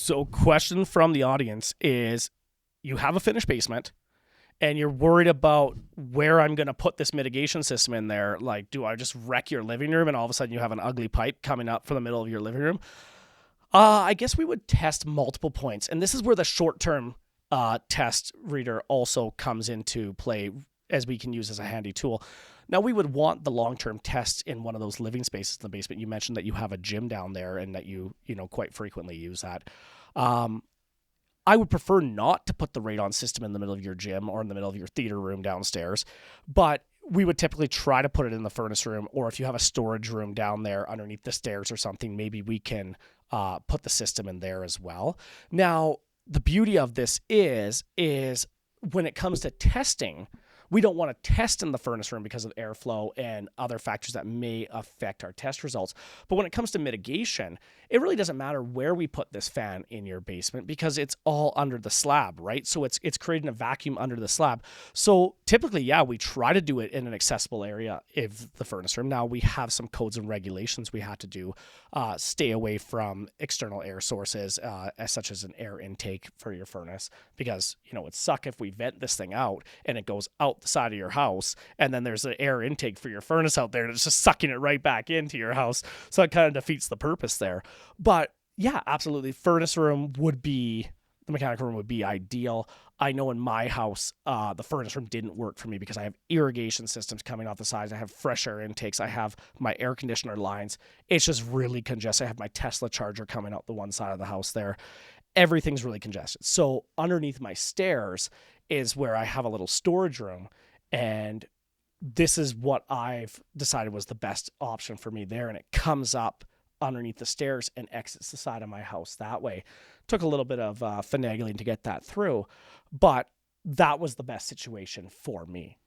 So question from the audience is, you have a finished basement and you're worried about where I'm going to put this mitigation system in there. Like, do I just wreck your living room and all of a sudden you have an ugly pipe coming up from the middle of your living room? I guess we would test multiple points. And this is where the short-term test reader also comes into play, as we can use as a handy tool. Now, we would want the long-term test in one of those living spaces in the basement. You mentioned that you have a gym down there and that you quite frequently use that. I would prefer not to put the radon system in the middle of your gym or in the middle of your theater room downstairs, but we would typically try to put it in the furnace room, or if you have a storage room down there underneath the stairs or something, maybe we can put the system in there as well. Now, the beauty of this is when it comes to testing, we don't want to test in the furnace room because of airflow and other factors that may affect our test results. But when it comes to mitigation, it really doesn't matter where we put this fan in your basement because it's all under the slab, right? So it's creating a vacuum under the slab. So typically, yeah, we try to do it in an accessible area of the furnace room. Now, we have some codes and regulations we have to do. Stay away from external air sources, such as an air intake for your furnace, because, it'd suck if we vent this thing out and it goes out the side of your house, and then there's an air intake for your furnace out there and it's just sucking it right back into your house. So it kind of defeats the purpose there. But yeah, absolutely, the mechanical room would be ideal. I know in my house, the furnace room didn't work for me because I have irrigation systems coming off the sides. I have fresh air intakes. I have my air conditioner lines. It's just really congested. I have my Tesla charger coming out the one side of the house there. Everything's really congested. So underneath my stairs is where I have a little storage room, and this is what I've decided was the best option for me there, and it comes up underneath the stairs and exits the side of my house that way. Took a little bit of finagling to get that through, but that was the best situation for me.